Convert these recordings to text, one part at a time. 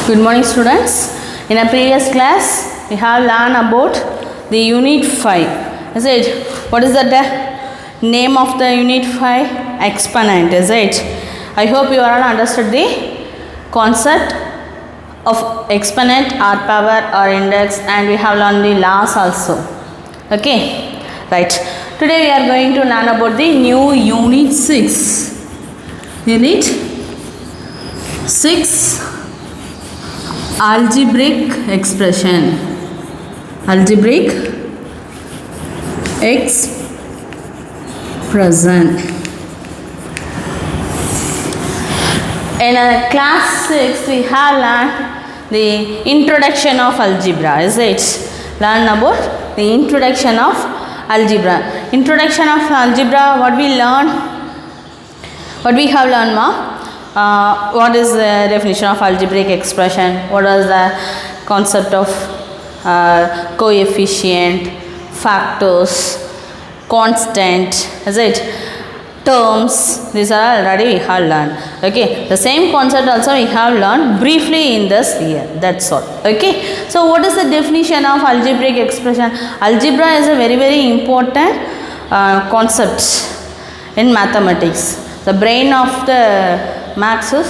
Good morning, students. In a previous class, we have learned about the Unit 5. Is it? What is the name of the Unit 5? Exponent. Is it? I hope you all understood the concept of exponent or power or index, and we have learned the laws also. Okay. Right. Today we are going to learn about the new Unit 6. Unit 6. Algebraic expression. Algebraic expression. In class 6 we have learned the introduction of algebra. Is it? Learn about the introduction of algebra. Introduction of algebra, what we learn? What we have learned, ma? What is the definition of algebraic expression? What is the concept of coefficient, factors, constant, is it? Terms, these are already we have learned. Okay, the same concept also we have learned briefly in this year. That's all. Okay, so what is the definition of algebraic expression? Algebra is a very important concept in mathematics. The brain of the maths is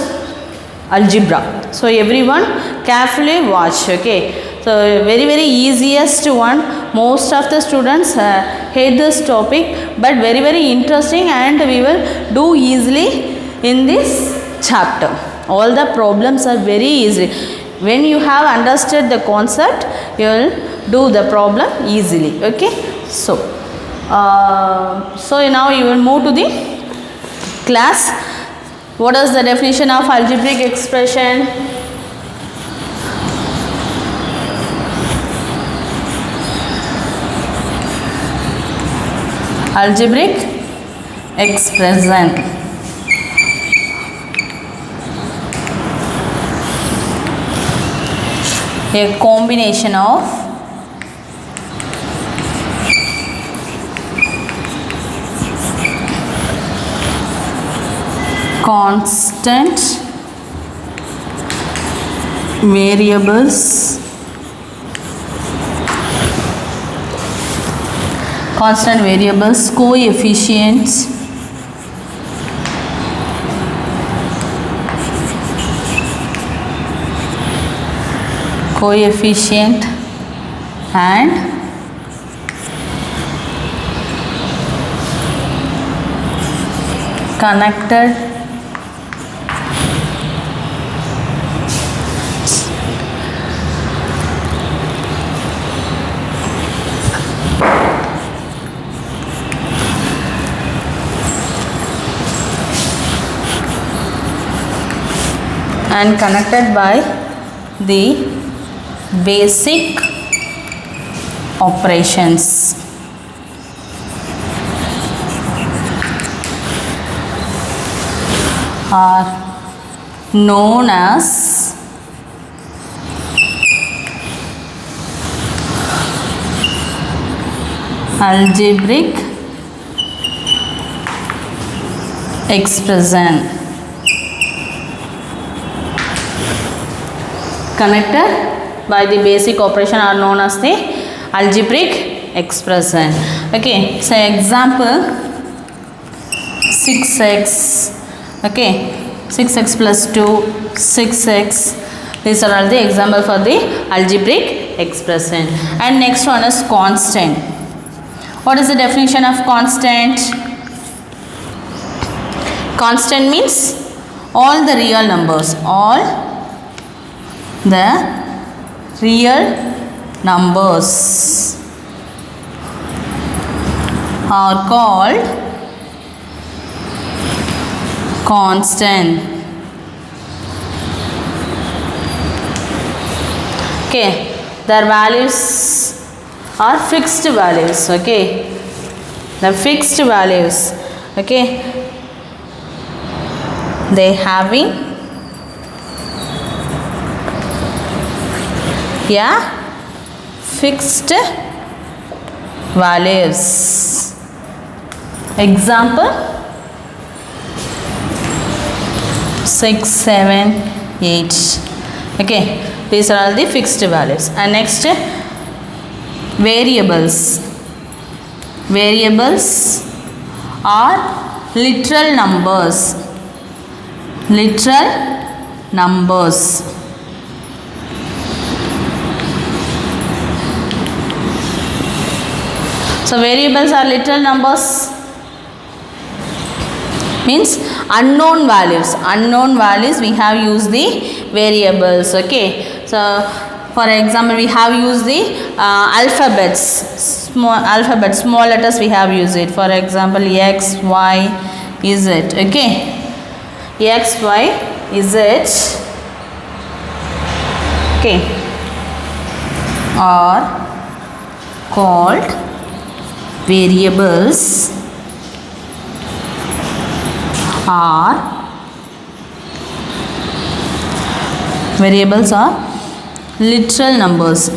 algebra. So everyone carefully watch. Okay, so very easiest one. Most of the students hate this topic, but very interesting, and we will do easily in this chapter. All the problems are very easy. When you have understood the concept, you will do the problem easily. Okay, so now you will move to the class. What is the definition of algebraic expression? Algebraic expression. A combination of constant variables, coefficients, and connected by the basic operations. Are known as algebraic expression. Connected by the basic operation are known as the algebraic expression. Okay, so example 6x. Okay, 6x plus 2, 6x. These are all the example for the algebraic expression. And next one is constant. What is the definition of constant? Constant means all the real numbers. All the real numbers are called constant. Okay, their values are fixed values. Okay, the fixed values. Okay, they having fixed values. Example 6, 7, 8. Okay, these are all the fixed values. And next, variables. Variables are literal numbers. Literal numbers. So variables are literal numbers, means unknown values. Unknown values we have used the variables. Okay, so for example we have used the alphabets, small letters we have used it. For example x, y, z. Okay, x, y, z, okay, are called variables, are literal numbers.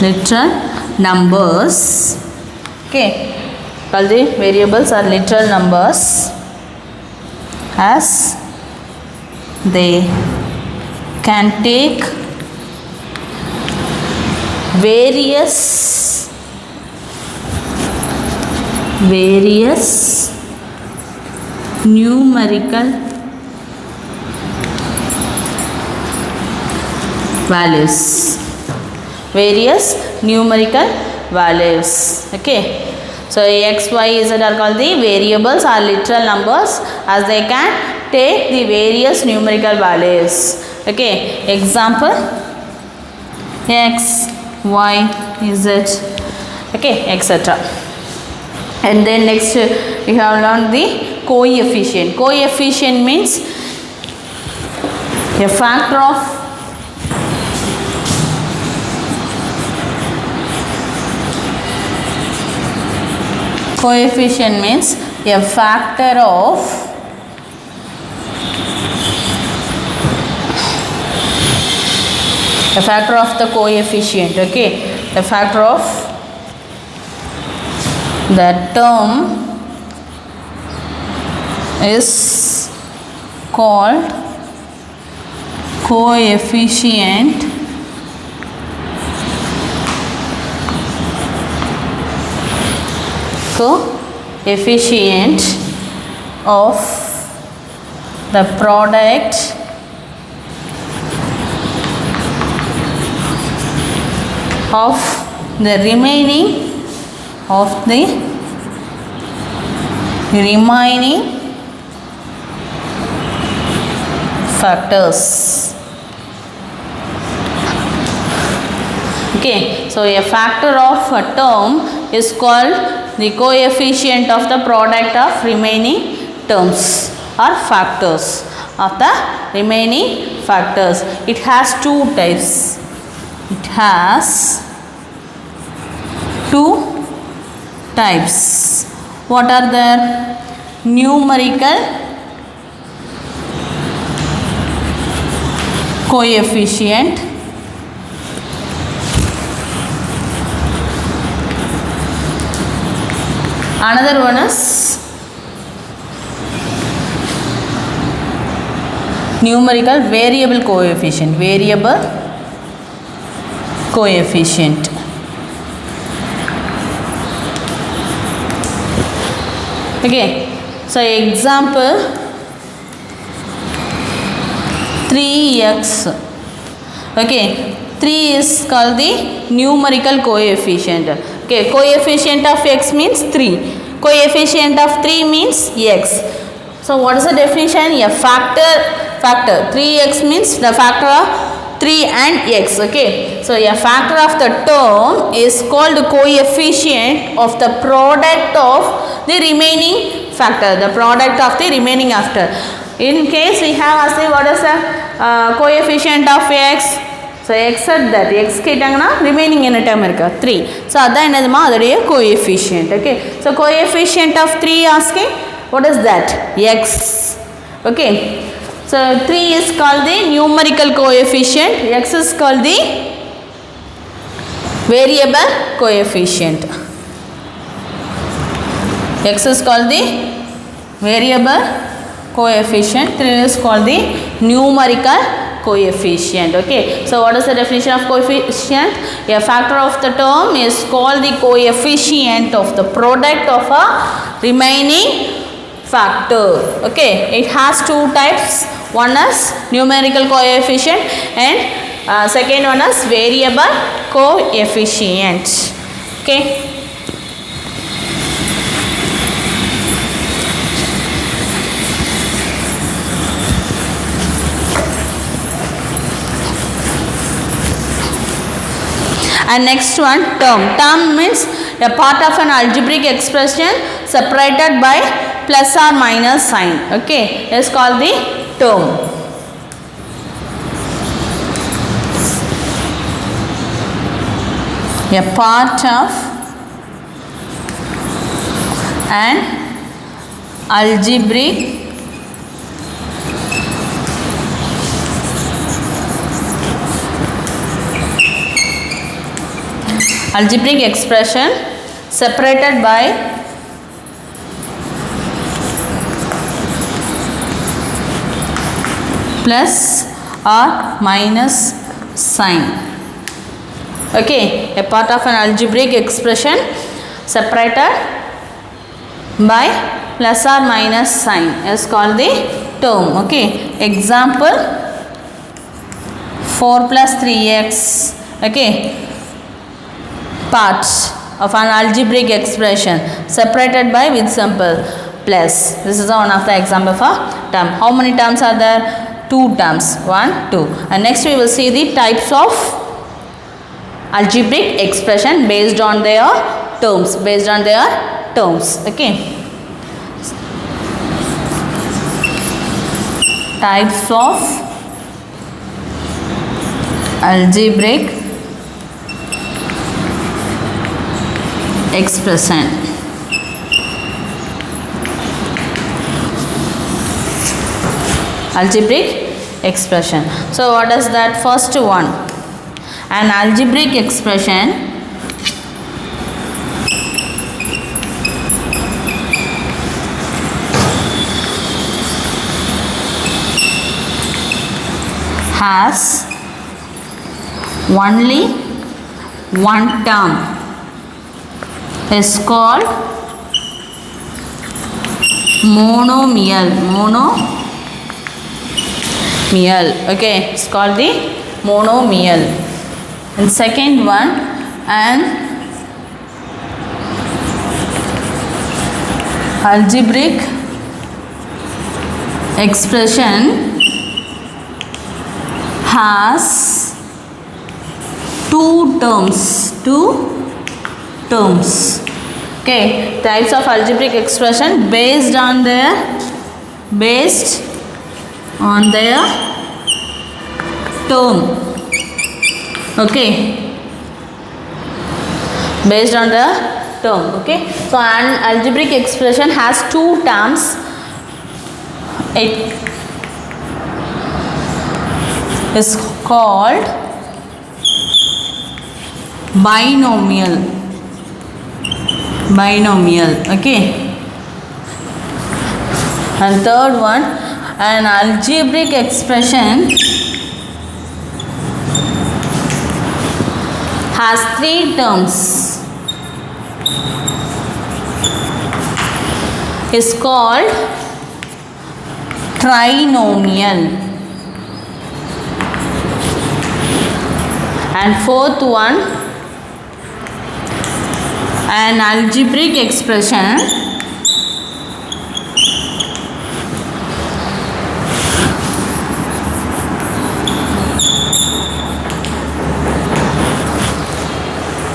Literal numbers. Okay, all the variables are literal numbers as they can take various numerical values. Various numerical values. Okay, so x, y, z are called the variables or literal numbers as they can take the various numerical values. Okay, example x, y, z, okay, etc. And then next we have learned the coefficient. Coefficient means a factor of coefficient means a factor of the coefficient. Okay, a factor of the term is called coefficient of the product of the remaining factors. Okay, so a factor of a term is called the coefficient of the product of remaining terms or factors of the remaining factors. It has two types. It has two types. What are the numerical coefficient another one is numerical variable coefficient. Okay, so example 3x. Okay, 3 is called the numerical coefficient. Okay, coefficient of x means 3. Coefficient of 3 means x. So what is the definition? A factor. 3x means the factor of 3 and x. Okay, so a factor of the term is called coefficient of the product of the remaining factor. The product of the remaining factor. In case we have asked what is the coefficient of x. So except that x கேட்டாங்கன்னா remaining என்ன term இருக்கா 3. So அதான் என்னதுமா அதோடைய coefficient. Okay, so coefficient of 3 asking what is that? X. Okay, so 3 is called the numerical coefficient. X is called the variable coefficient. X is called the variable coefficient. 3 is called the numerical coefficient. Okay, so what is the definition of coefficient? A factor of the term is called the coefficient of the product of a remaining factor. Okay, it has two types. One is numerical coefficient and second one is variable coefficient. Okay. And next one, term. Term means a part of an algebraic expression separated by plus or minus sign. Okay, it's called the term. A part of an algebraic expression separated by plus or minus sign. Okay, a part of an algebraic expression separated by plus or minus sign is called the term. Okay, example 4 plus 3x. Okay, parts of an algebraic expression separated by with symbol plus. This is one of the example for term. How many terms are there? 2 terms. 1, 2. And next we will see the types of algebraic expression based on their terms. Okay. Types of algebraic expression. Algebraic expression. So what is that? First one, an algebraic expression has only one term is called monomial. Okay, it's called the monomial. And second one, an algebraic expression has two terms. Okay, types of algebraic expression based on their term. Okay, based on the term. Okay, so an algebraic expression has two terms. It is called binomial. Okay, and third one, an algebraic expression has three terms, is called trinomial. And fourth one, an algebraic expression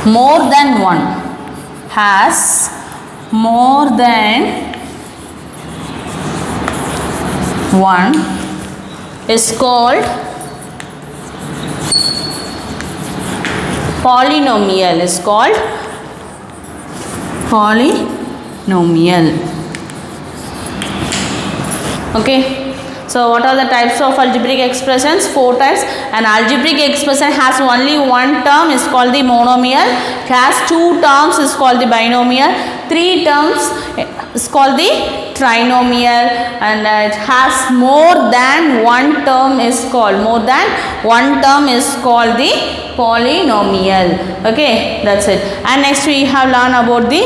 more than one, has more than one, is called polynomial. Okay, So what are the types of algebraic expressions? 4 types. An algebraic expression has only one term is called the monomial. It has 2 terms is called the binomial. 3 terms is called the trinomial, and it has more than one term is called the polynomial. Okay, that's it. And next we have learned about the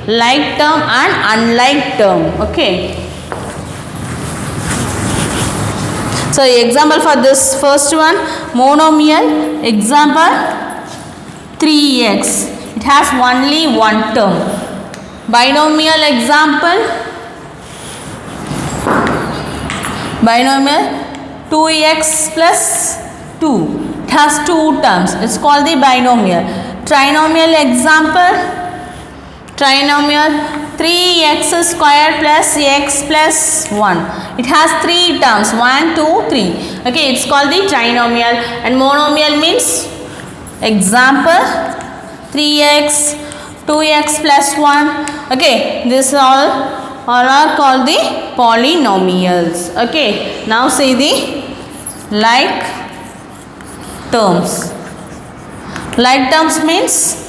like term and unlike term. Okay. So example for this first one, monomial. Example 3x. It has only one term. Binomial example. Binomial 2x plus 2. It has 2 terms. It's called the binomial. Trinomial example. Trinomial 3x square plus x plus 1. It has 3 terms. 1, 2, 3. Okay, it's called the trinomial. And monomial means example 3x, 2x plus 1. Okay, this all are called the polynomials. Okay, now see the like terms. Like terms means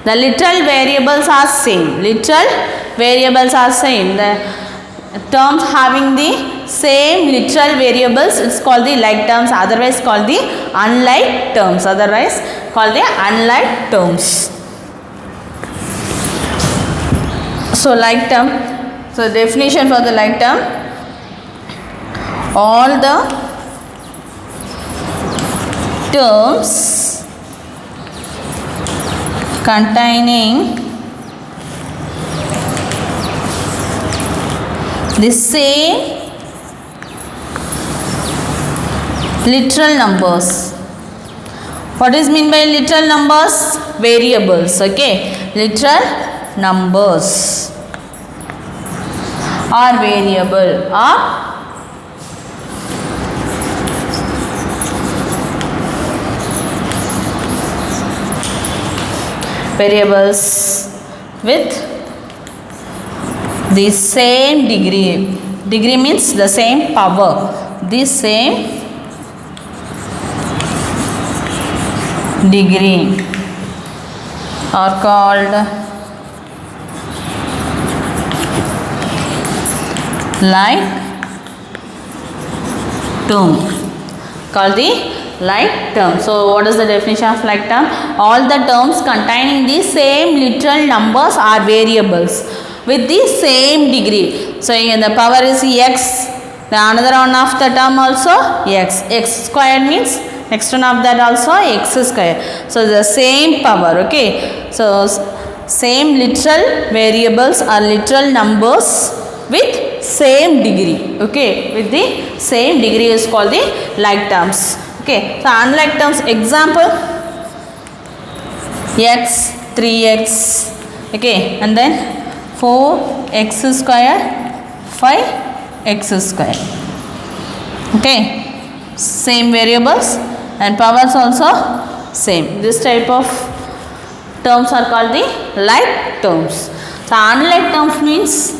the literal variables are same. The terms having the same literal variables, it's called the like terms, otherwise called the unlike terms. So like term. So definition for the like term: all the terms containing the same literal numbers. What is mean by literal numbers? Variables. Okay, literal numbers are variable or variables with the same degree. Degree means the same power. The same degree are called like term. So what is the definition of like term? All the terms containing the same literal numbers are variables with the same degree. So in the power is x, the another one of the term also x. X square means next one of that also x square. So the same power. Okay, so same literal variables are literal numbers with same degree. Okay, with the same degree is called the like terms. Okay, so unlike terms example x, 3x, okay, and then 4x square, 5x square. Okay, same variables and powers also same. This type of terms are called the like terms. So unlike terms means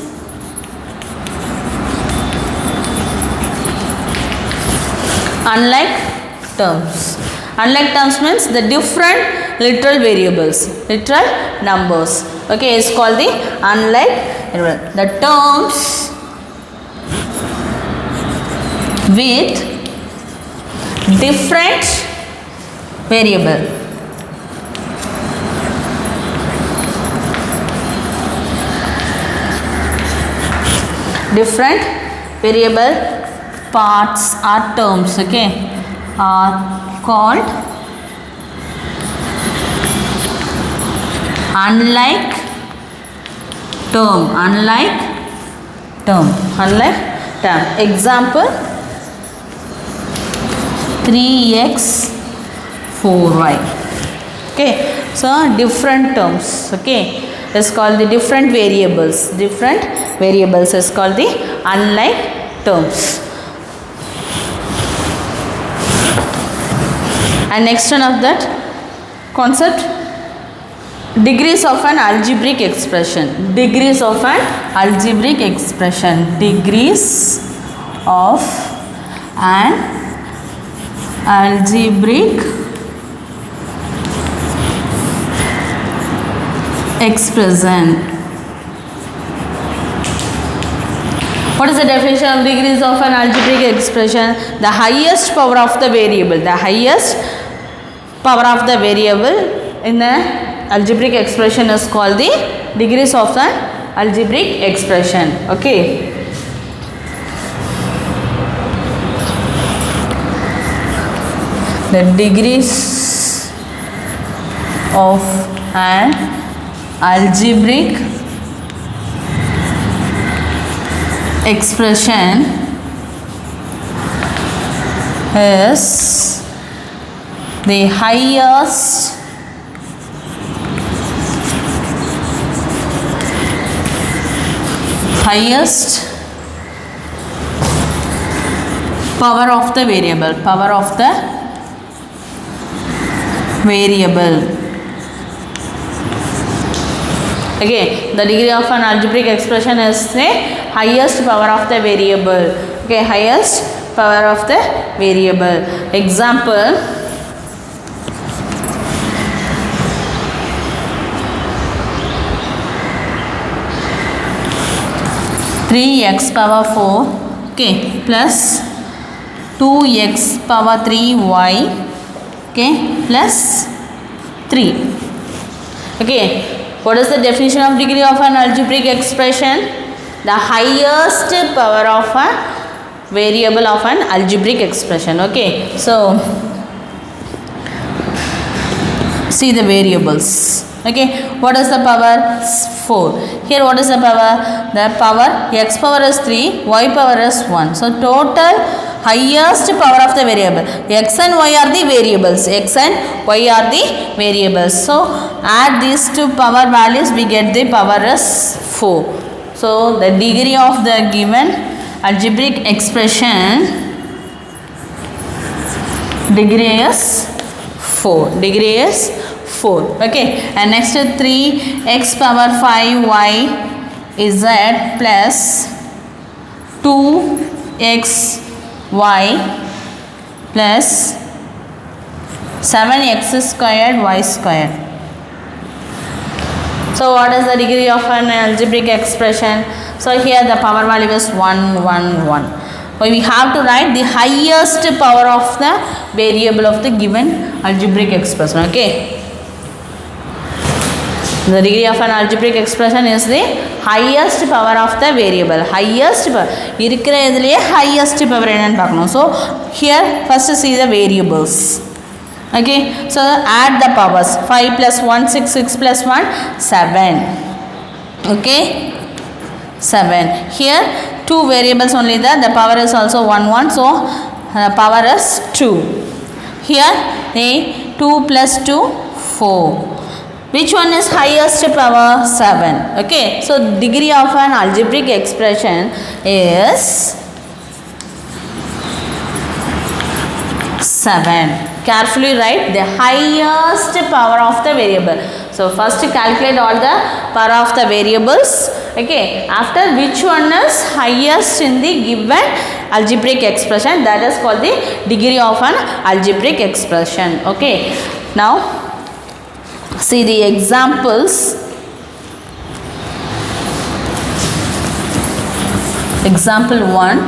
unlike terms. Unlike terms means the different literal variables, literal numbers. Okay, it's called the unlike. The terms with different variable. Different variable parts or terms, okay, are called unlike term. Example 3x 4y. Okay, so different terms. Okay, is called the different variables. Different variables is called the unlike terms. And next one of that concept, degrees of an algebraic expression. Degrees of an algebraic expression. Degrees of an algebraic expression. What is the definition of degrees of an algebraic expression? The highest power of the variable. The highest power of the variable in the algebraic expression is called the degrees of an algebraic expression. Okay. The degrees of an algebraic expression is the highest power of the variable, Okay, the degree of an algebraic expression is the highest power of the variable. Okay, highest power of the variable. Example, three x power 4, okay, plus 2x power 3y, okay, plus 3. Okay, what is the definition of degree of an algebraic expression? The highest power of a variable of an algebraic expression. Okay, so see the variables. Okay, what is the power? 4. Here what is the power? The power x power is 3, y power is 1. So total highest power of the variable. X and y are the variables. X and y are the variables. So add these two power values, we get the power is 4. So the degree of the given algebraic expression, degree is 4. Degree is 4. Okay, and next 3x power 5y z plus 2x y plus 7x squared y squared. So what is the degree of an algebraic expression? So here the power value is 1, 1, 1. We have to write the highest power of the variable of the given algebraic expression. Okay. The degree of an algebraic expression is the highest power of the variable. Highest power. Highest power. So here first see the variables. Okay. So add the powers. 5 plus 1, 6, 6 plus 1, 7. Okay. 7. Here 2 variables only there. The power is also 1, 1. So power is 2. Here 2 plus 2, 4. Which one is highest power? 7. Okay. So degree of an algebraic expression is 7. Carefully write the highest power of the variable. So first calculate all the power of the variables. Okay. After which one is highest in the given algebraic expression, that is called the degree of an algebraic expression. Okay. Now see the examples. Example 1.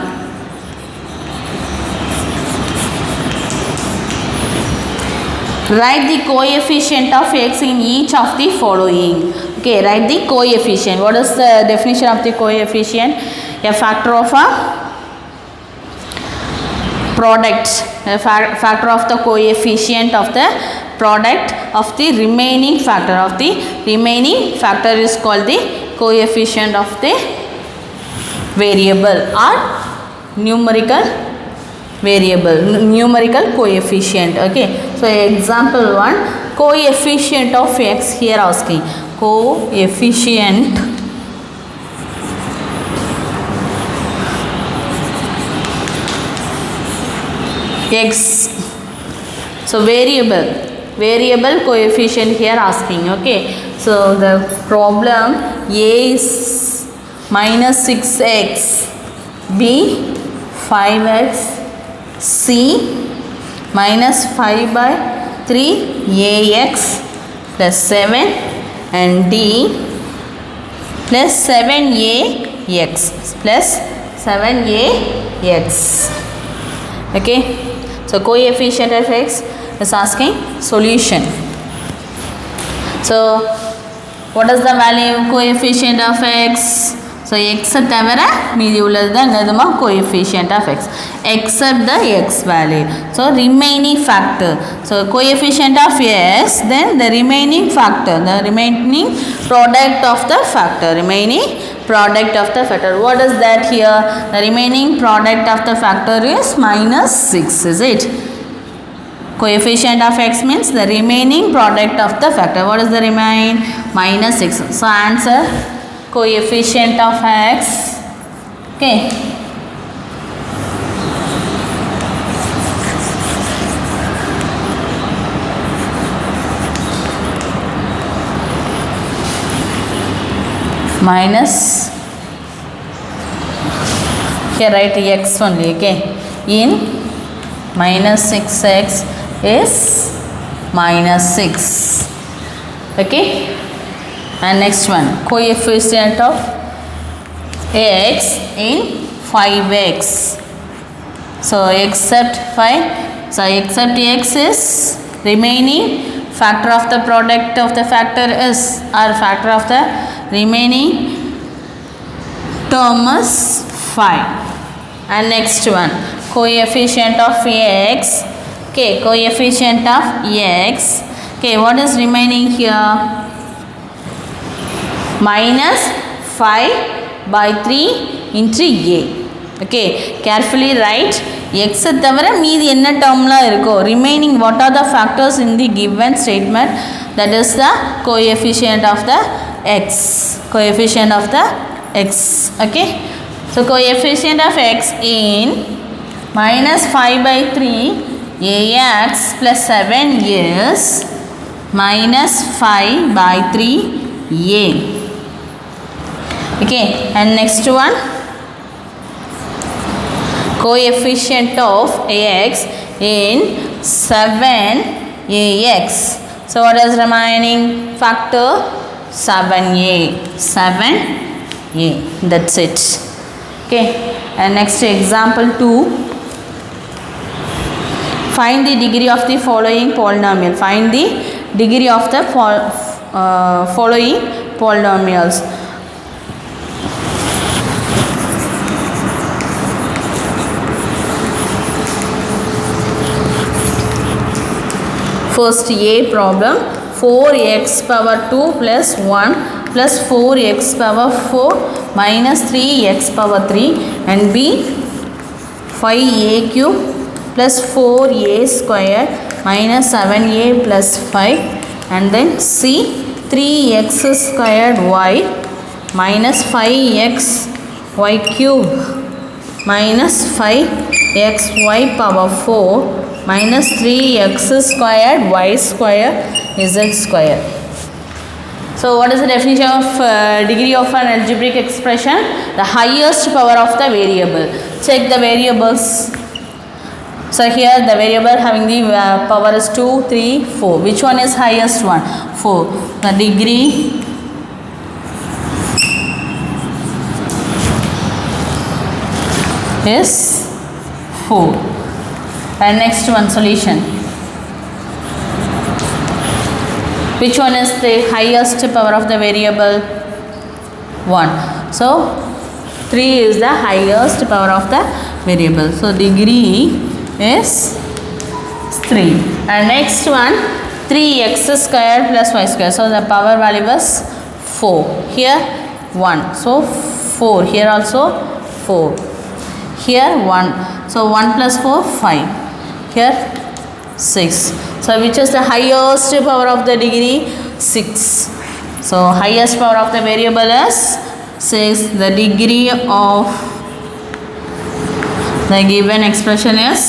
Write the coefficient of x in each of the following. Okay, write the coefficient. What is the definition of the coefficient? A factor of a product. A factor of the coefficient of the product of the remaining factor. Of the remaining factor is called the coefficient of the variable or numerical variable, numerical coefficient. Okay, so example 1, coefficient of x. Here asking coefficient x. So variable coefficient here asking. Okay, so the problem A is minus 6x, B 5x c minus 5 by 3 ax plus 7 and d plus 7ax plus 7ax. Okay, so coefficient of x is asking solution. So what is the value of coefficient of x? So x தவிர மீதி உள்ளது தான் என்னதுமா coefficient of x except the x value. So remaining factor. So coefficient of x, then the remaining factor, the remaining product of the factor, remaining product of the factor. What is that here? The remaining product of the factor is minus 6, is it? Coefficient of x means the remaining product of the factor. What is the remain? Minus 6. So answer coefficient of x. Okay. Minus, here write x only, okay, in minus 6x is minus 6, okay. And next one, coefficient of x in 5x. So except 5, so except x is remaining factor of the product of the factor is, or factor of the remaining term is 5. And next one, coefficient of x. Okay, coefficient of x. Okay, what is remaining here? Minus 5 by 3 into a. Okay, carefully write. x தவிர மீதி என்ன டேர்ம்லாம் இருக்கோ, remaining what are the factors in the given statement, that is the coefficient of the x. Coefficient of the x. Okay, so coefficient of x in minus 5 by 3 ax plus 7 is minus 5 by 3 a. Okay, and next one, coefficient of ax in 7ax. So what is remaining factor? 7a. 7a. That's it. Okay, and next example 2. Find the degree of the following polynomial. Find the degree of the following polynomials. First A problem, 4x power 2 plus 1 plus 4x power 4 minus 3x power 3, and B 5a cube plus 4a square minus 7a plus 5, and then C 3x squared y minus 5x y cube minus 5xy power 4 minus 3x squared y square z square. So what is the definition of degree of an algebraic expression? The highest power of the variable. Check the variables. So here the variable having the power is 2, 3, 4. Which one is highest one? 4. The degree is 4. And next one, solution. Which one is the highest power of the variable? 1. So 3 is the highest power of the variable. So degree is 3. And next one, 3x squared plus y squared. So the power value was 4. Here 1. So 4. Here also 4. Here 1. So 1 plus 4, 5. Here 6. So which is the highest power of the degree? 6. So highest power of the variable is 6. The degree of the given expression is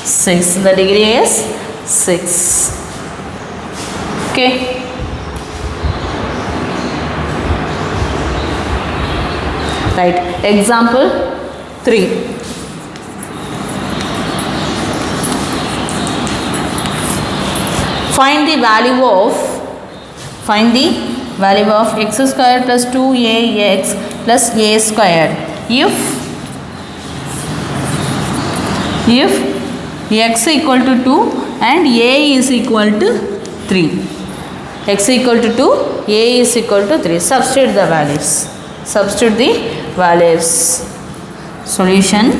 6. The degree is 6. Okay. Right. Example 3. find the value of x square plus 2ax plus a square if x equal to 2 and a is equal to 3. X equal to 2, a is equal to 3. Substitute the values. Solution.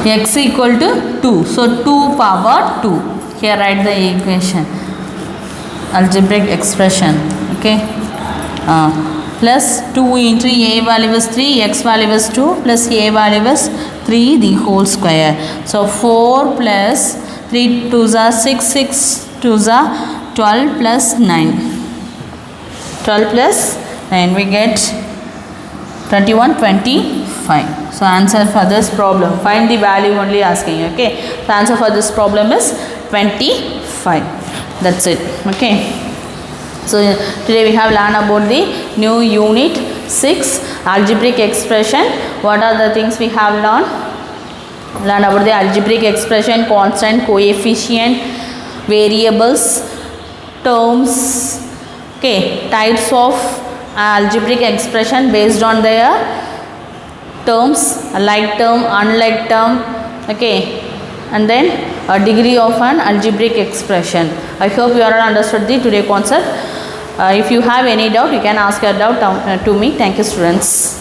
X equal to 2. So 2 power 2. Here write the equation. Algebraic expression. Okay. Plus 2 into a value is 3, x value is 2, plus a value is 3, the whole square. So 4 plus 3 2s are 6, 6 2s are 12 plus 9. 12 plus 9 we get 21, 25. So answer for this problem. Find the value only asking. Okay. The answer for this problem is 25. That's it. Okay. So today we have learned about the new unit 6 algebraic expression. What are the things we have learned? Learn about the algebraic expression, constant, coefficient, variables, terms. Okay, types of algebraic expression based on their terms, like term, unlike term. Okay, and then a degree of an algebraic expression. I hope you all understood the today concept. If you have any doubt, you can ask your doubt to me. Thank you, students.